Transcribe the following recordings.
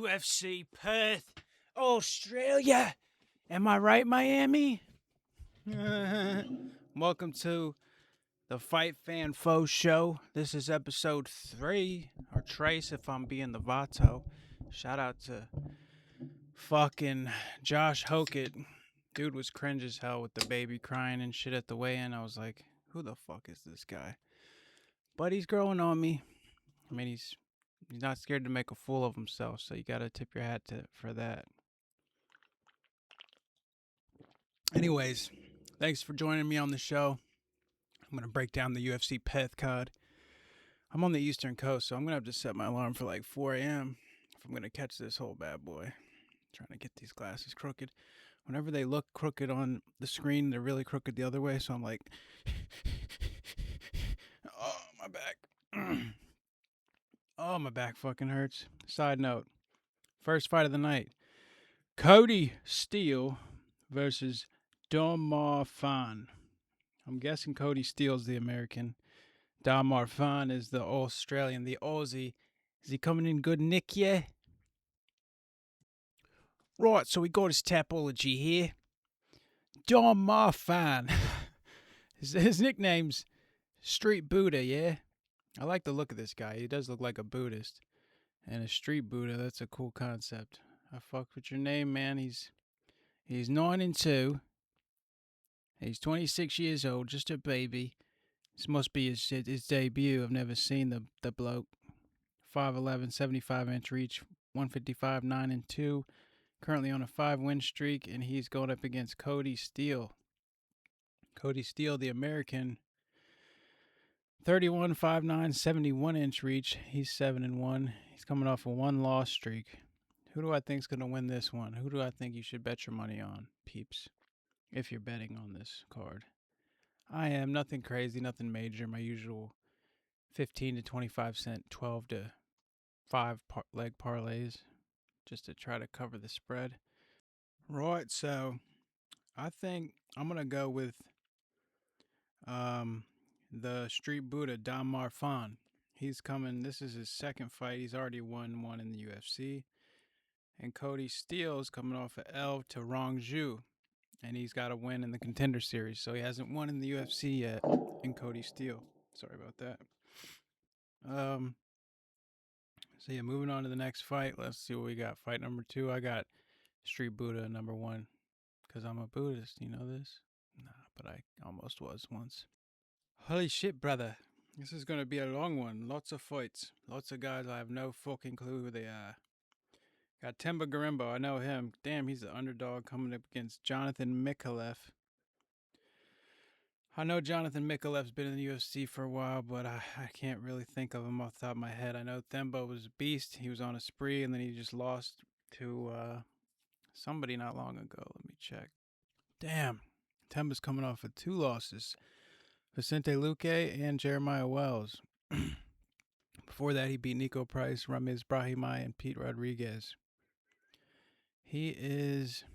UFC Perth, Australia. Am I right, Miami? Welcome to the Fight Fan Foe Show. This is episode 3, or Trace if I'm being the Vato. Shout out to fucking Josh Hokett. Dude was cringe as hell with the baby crying and shit at the weigh-in. I was like, who the fuck is this guy? But he's growing on me. I mean, he's not scared to make a fool of himself, so you gotta tip your hat for that. Anyways, thanks for joining me on the show. I'm gonna break down the UFC Perth card. I'm on the Eastern Coast, so I'm gonna have to set my alarm for like 4 a.m. if I'm gonna catch this whole bad boy. I'm trying to get these glasses crooked. Whenever they look crooked on the screen, they're really crooked the other way, so I'm like, oh, my back. Oh, my back fucking hurts. Side note, first fight of the night. Cody Steele versus Damar Fan. I'm guessing Cody Steele's the American. Damar Fan is the Australian, the Aussie. Is he coming in good nick, yeah? Right, so we got his tapology here. Damar Fan. His nickname's Street Buddha, yeah? I like the look of this guy. He does look like a Buddhist. And a street Buddha, that's a cool concept. I fuck with your name, man. He's 9-2. He's 26 years old, just a baby. This must be his debut. I've never seen the bloke. 5'11", 75-inch reach, 155, 9-2. Currently on a 5-win streak, and he's going up against Cody Steele. Cody Steele, the American, 31, 5'9", 71-inch reach. He's 7-1. He's coming off a 1-loss streak. Who do I think's going to win this one? Who do I think you should bet your money on, peeps, if you're betting on this card? I am. Nothing crazy, nothing major. My usual 15 to 25 cent, 12 to 5 leg parlays just to try to cover the spread. Right, so I think I'm going to go with the Street Buddha, Damar Fan. He's coming. This is his second fight. He's already won one in the UFC. And Cody Steele's coming off a L to Rongju. And he's got a win in the Contender Series. So he hasn't won in the UFC yet in Cody Steele. Sorry about that. So yeah, moving on to the next fight. Let's see what we got. Fight number 2. I got Street Buddha number 1. Because I'm a Buddhist. You know this? Nah, but I almost was once. Holy shit, brother. This is going to be a long one. Lots of fights. Lots of guys I have no fucking clue who they are. Got Temba Garimbo. I know him. Damn, he's the underdog coming up against Jonathan Mikalev. I know Jonathan Mikalev's been in the UFC for a while, but I can't really think of him off the top of my head. I know Themba was a beast. He was on a spree, and then he just lost to somebody not long ago. Let me check. Damn. Themba's coming off of 2 losses. Vicente Luque and Jeremiah Wells. Before that, he beat Nico Price, Ramiz Brahimaj, and Pete Rodriguez. He is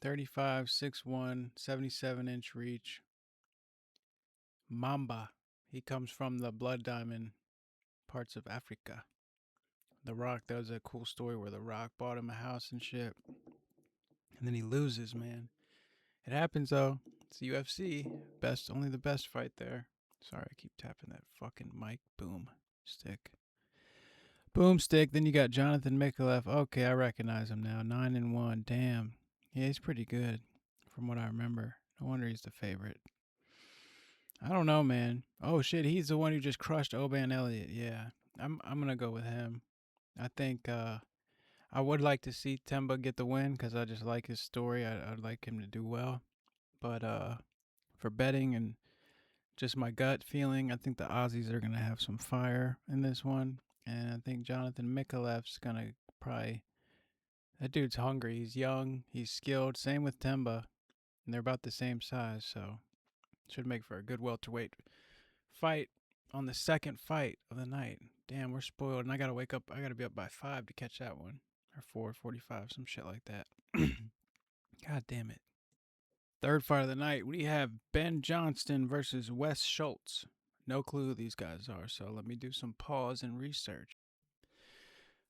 35, 6'1", 77-inch reach. Mamba. He comes from the Blood Diamond parts of Africa. The Rock, that was a cool story where The Rock bought him a house and shit. And then he loses, man. It happens, though. It's the UFC. Only the best fight there. Sorry, I keep tapping that fucking mic. Boom. Stick. Boomstick. Then you got Jonathan Mikalev. Okay, I recognize him now. 9-1. Damn. Yeah, he's pretty good from what I remember. No wonder he's the favorite. I don't know, man. Oh shit, he's the one who just crushed Oban Elliott. Yeah, I'm gonna go with him. I think I would like to see Themba get the win because I just like his story. I'd like him to do well. But for betting and just my gut feeling, I think the Aussies are gonna have some fire in this one, and I think Jonathan Mikalev's gonna probably. That dude's hungry. He's young. He's skilled. Same with Themba, and they're about the same size, so. Should make for a good welterweight fight on the second fight of the night. Damn, we're spoiled, and I gotta wake up. I gotta be up by 5 to catch that one, or 4:45, some shit like that. God damn it. Third fight of the night, we have Ben Johnston versus Wes Schultz. No clue who these guys are, so let me do some pause and research.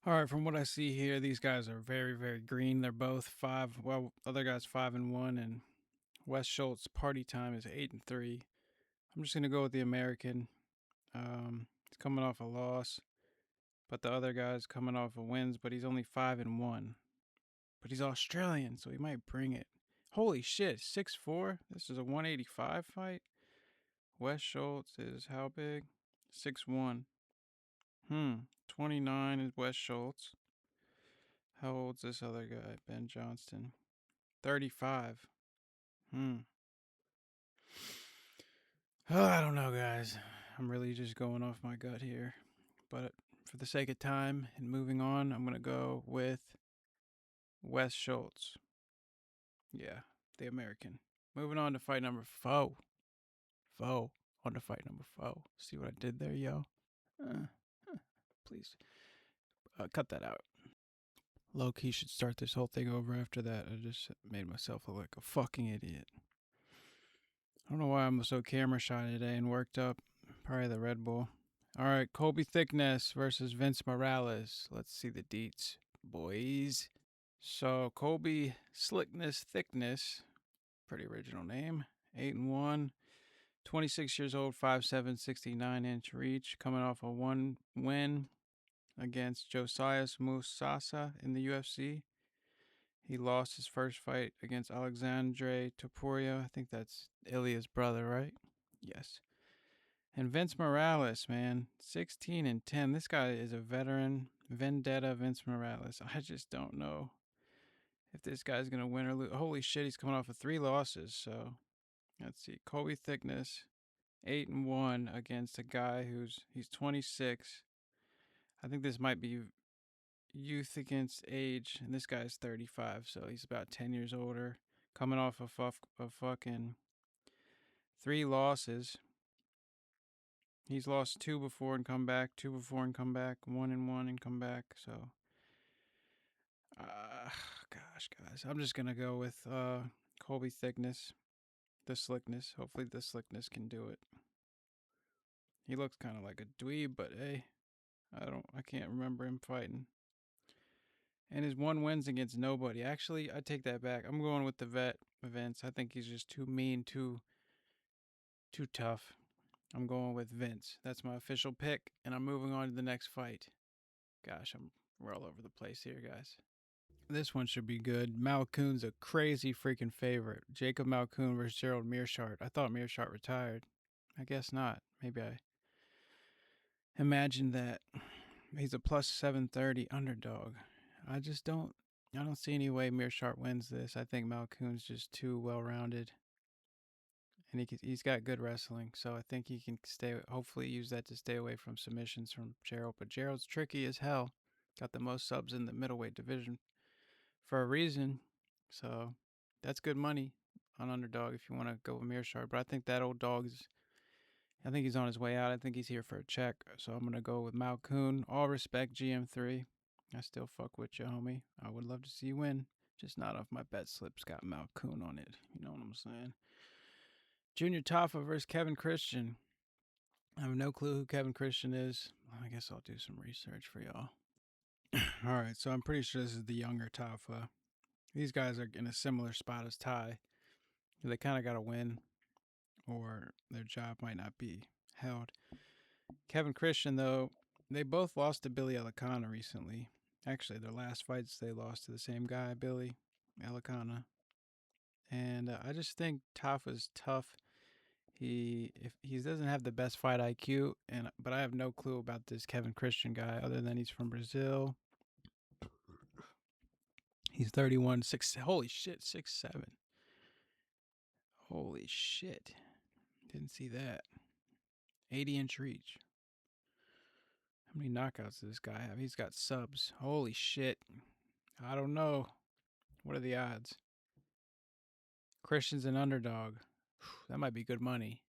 All right, from what I see here, these guys are very, very green. They're both five. Well, other guy's 5-1, and Wes Schultz party time is 8-3. I'm just gonna go with the American. He's coming off a loss, but the other guy's coming off of wins, but he's only 5-1. But he's Australian, so he might bring it. Holy shit, 6'4"? This is a 185 fight. Wes Schultz is how big? 6'1". 29 is Wes Schultz. How old's this other guy? Ben Johnston. 35. Oh, I don't know, guys. I'm really just going off my gut here. But for the sake of time and moving on, I'm going to go with Wes Schultz. Yeah, the American. Moving on to fight number 4. On to fight number 4. See what I did there, yo? Please. Cut that out. Low-key should start this whole thing over after that. I just made myself look like a fucking idiot. I don't know why I'm so camera shy today and worked up. Probably the Red Bull. All right, Colby Thickness versus Vince Morales. Let's see the deets, boys. So Colby Slickness Thickness, pretty original name. 8-1, 26 years old, 5'7", 69-inch reach, coming off a 1 win against Josias Musasa in the UFC. He lost his first fight against Alexandre Topuria. I think that's Ilya's brother, right? Yes. And Vince Morales, man, 16-10. This guy is a veteran. Vendetta Vince Morales. I just don't know if this guy's going to win or lose. Holy shit, he's coming off of 3 losses. So let's see. Colby Thickness, 8-1 against a guy he's 26. I think this might be youth against age, and this guy's 35, so he's about 10 years older. Coming off of fucking 3 losses. He's lost 2 before and come back, 2 before and come back, 1-1 and come back. So, gosh, guys, I'm just gonna go with Colby Thickness, the Slickness. Hopefully, the Slickness can do it. He looks kind of like a dweeb, but hey, I can't remember him fighting. And his 1 wins against nobody. Actually, I take that back. I'm going with the vet Vince. I think he's just too mean, too tough. I'm going with Vince. That's my official pick, and I'm moving on to the next fight. Gosh, we're all over the place here, guys. This one should be good. Malkoon's a crazy freaking favorite. Jacob Malkoon versus Gerald Meerschaert. I thought Meerschaert retired. I guess not. Maybe I imagined that. He's a plus 730 underdog. I don't see any way Meerschaert wins this. I think Malkoon's just too well-rounded. And he's got good wrestling, so I think he can hopefully use that to stay away from submissions from Gerald. But Gerald's tricky as hell. Got the most subs in the middleweight division for a reason. So that's good money on underdog if you want to go with Meerschaert. But I think that old I think he's on his way out. I think he's here for a check. So I'm going to go with Malkoon. All respect, GM3. I still fuck with you, homie. I would love to see you win. Just not if my bet slip's got Malkoon on it. You know what I'm saying? Junior Taffa versus Kevin Christian. I have no clue who Kevin Christian is. I guess I'll do some research for y'all. All right, so I'm pretty sure this is the younger Taffa. These guys are in a similar spot as Ty. They kind of got to win, or their job might not be held. Kevin Christian, though, they both lost to Billy Elicana recently. Actually, their last fights, they lost to the same guy, Billy Elicana. And I just think Taffa's tough. He doesn't have the best fight IQ, but I have no clue about this Kevin Christian guy other than he's from Brazil. He's 31, 6. Holy shit, 6'7". Holy shit, didn't see that. 80-inch reach. How many knockouts does this guy have? He's got subs. Holy shit, I don't know. What are the odds? Christian's an underdog. That might be good money.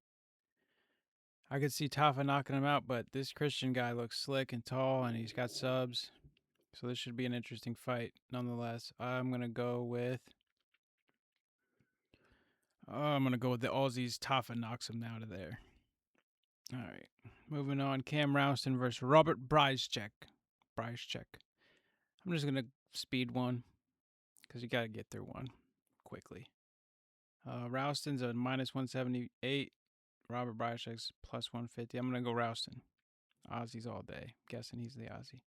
I could see Taffa knocking him out, but this Christian guy looks slick and tall, and he's got subs. So this should be an interesting fight, nonetheless. I'm going to go with the Aussies. Taffa knocks him out of there. All right. Moving on. Cam Rouston versus Robert Bryzchek. I'm just gonna speed one because you gotta get through one quickly. Rouston's a minus 178. Robert Brychek's plus 150. I'm gonna go Rouston. Aussies all day. Guessing he's the Aussie.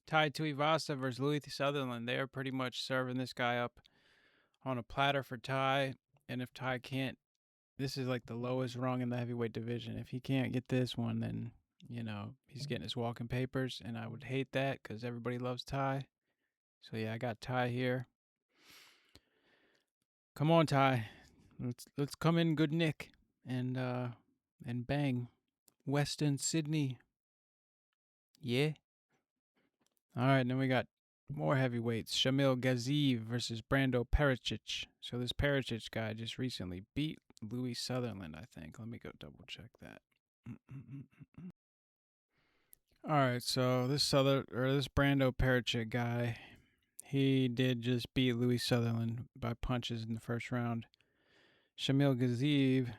Tai Tuivasa versus Louis Sutherland. They're pretty much serving this guy up on a platter for Tai. And if Tai can't, this is like the lowest rung in the heavyweight division. If he can't get this one, then, he's getting his walking papers. And I would hate that because everybody loves Tai. So yeah, I got Tai here. Come on, Tai. Let's come in good nick and bang. Western Sydney. Yeah. All right, then we got more heavyweights. Shamil Gaziev versus Brando Pericic. So this Pericic guy just recently beat Louis Sutherland, I think. Let me go double check that. All right, so this Brando Pericic guy, he did just beat Louis Sutherland by punches in the first round. Shamil Gaziev,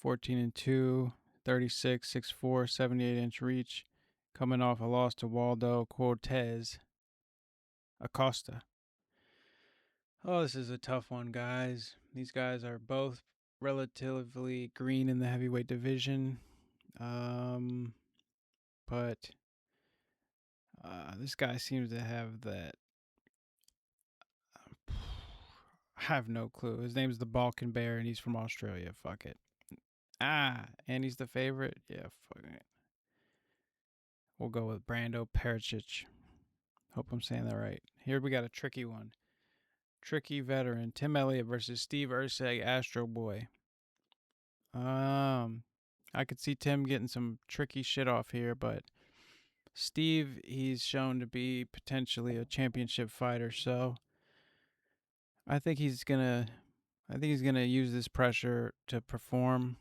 14-2, 36, 6'4", 78-inch reach, coming off a loss to Waldo Cortez Acosta. Oh, this is a tough one, guys. These guys are both relatively green in the heavyweight division. But this guy seems to have that. I have no clue. His name's the Balkan Bear, and he's from Australia. Fuck it. And he's the favorite? Yeah, fuck it. We'll go with Brando Pericic. Hope I'm saying that right. Here we got a tricky one. Tricky veteran. Tim Elliott versus Steve Ursay, Astro Boy. I could see Tim getting some tricky shit off here, but Steve, he's shown to be potentially a championship fighter, so I think he's gonna use this pressure to perform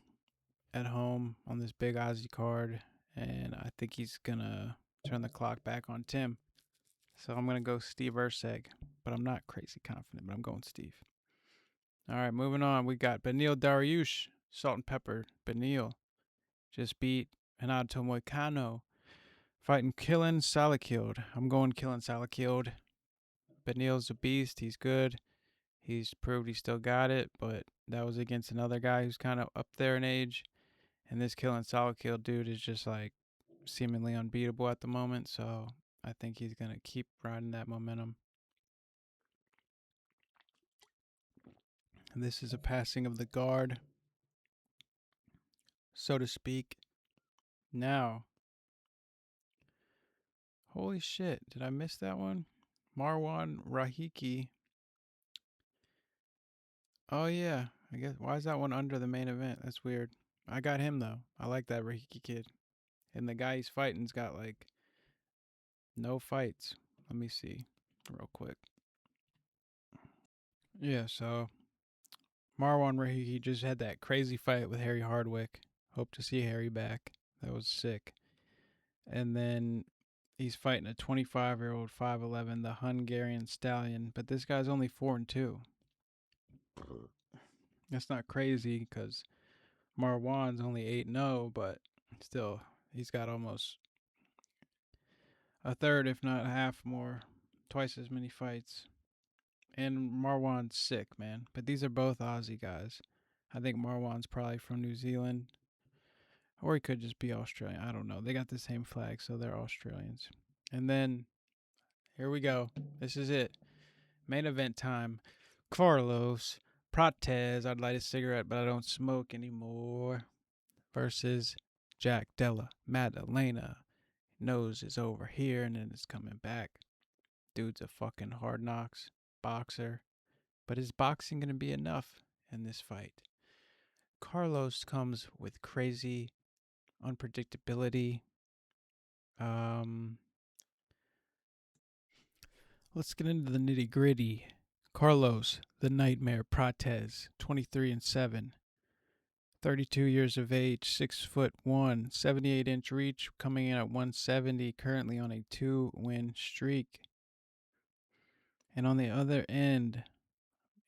at home on this big Aussie card, and I think he's gonna turn the clock back on Tim. So I'm gonna go Steve Ursay, but I'm not crazy confident, but I'm going Steve. All right, moving on. We got Beneil Dariush, Salt and Pepper. Beneil just beat Renato Moicano, fighting Killen Salakild. I'm going Killen Salakild. Beneil's a beast. He's good. He's proved he still got it, but that was against another guy who's kind of up there in age. And this Killen Salakild dude is just like seemingly unbeatable at the moment, so I think he's going to keep riding that momentum. And this is a passing of the guard, so to speak. Now, holy shit, did I miss that one? Marwan Rahiki. Oh, yeah. I guess, why is that one under the main event? That's weird. I got him, though. I like that Rahiki kid. And the guy he's fighting's got, like, no fights. Let me see real quick. Yeah, so Marwan Rahiki just had that crazy fight with Harry Hardwick. Hope to see Harry back. That was sick. And then he's fighting a 25-year-old 5'11", the Hungarian stallion. But this guy's only 4-2. That's not crazy because Marwan's only 8-0, but still, he's got almost a third, if not half more, twice as many fights. And Marwan's sick, man. But these are both Aussie guys. I think Marwan's probably from New Zealand. Or he could just be Australian. I don't know. They got the same flag, so they're Australians. And then, here we go. This is it. Main event time. Carlos Prates. I'd light a cigarette, but I don't smoke anymore. Versus Jack Della. Maddalena. Nose is over here, and then it's coming back. Dude's a fucking hard knocks boxer. But is boxing going to be enough in this fight? Carlos comes with crazy unpredictability. Let's get into the nitty gritty. Carlos, the Nightmare Prates, 23-7, 32 years of age, 6'1", 78-inch reach, coming in at 170, currently on a 2-win streak. And on the other end,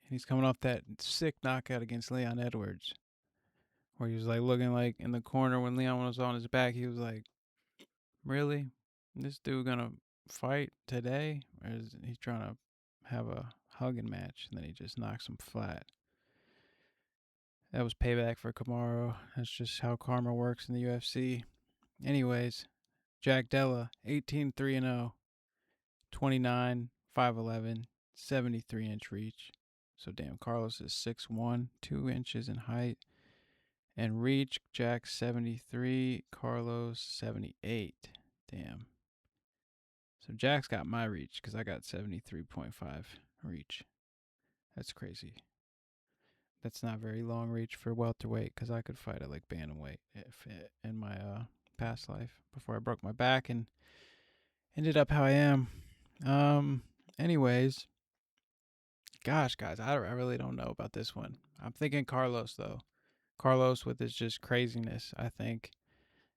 he's coming off that sick knockout against Leon Edwards, where he was like looking like in the corner when Leon was on his back. He was like, really? This dude gonna fight today, or is he trying to have a hugging match and then he just knocks him flat? That was payback for Kamaru. That's just how karma works in the UFC. Anyways, Jack Della, 18-3-0, 29, 5'11", 73-inch reach. So damn, Carlos is 6'1", 2 inches in height. And reach, Jack 73, Carlos 78. Damn. So Jack's got my reach because I got 73.5 reach. That's crazy. That's not very long reach for welterweight because I could fight at like bantamweight in my past life before I broke my back and ended up how I am. Anyways, gosh, guys, I really don't know about this one. I'm thinking Carlos though. Carlos with his just craziness, I think.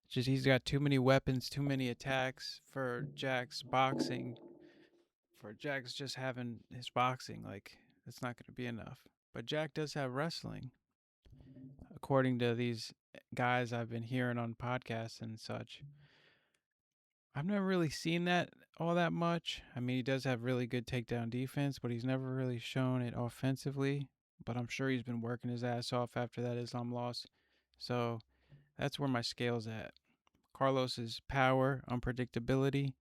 Just he's got too many weapons, too many attacks for Jack's boxing. For Jack's just having his boxing, like it's not going to be enough. But Jack does have wrestling, according to these guys I've been hearing on podcasts and such. I've never really seen that all that much. I mean, he does have really good takedown defense, but he's never really shown it offensively. But I'm sure he's been working his ass off after that Islam loss. So that's where my scale's at. Carlos's power, unpredictability,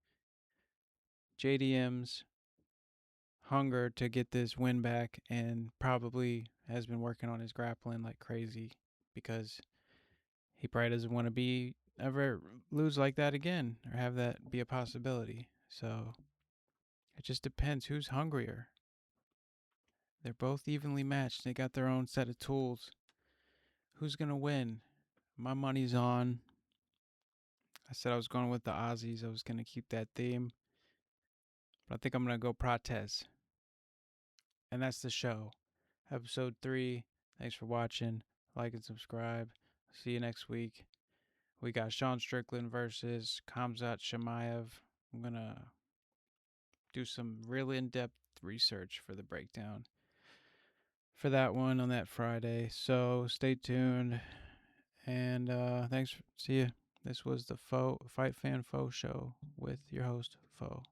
JDM's hunger to get this win back, and probably has been working on his grappling like crazy because he probably doesn't want to ever lose like that again or have that be a possibility. So it just depends who's hungrier. They're both evenly matched. They got their own set of tools. Who's going to win? My money's on. I said I was going with the Aussies. I was going to keep that theme. But I think I'm going to go Prates. And that's the show. Episode 3. Thanks for watching. Like and subscribe. See you next week. We got Sean Strickland versus Khamzat Chimaev. I'm going to do some real in-depth research for the breakdown for that one on that Friday. So stay tuned. And thanks. See you. This was the Fight Fan Faux Show with your host, Faux.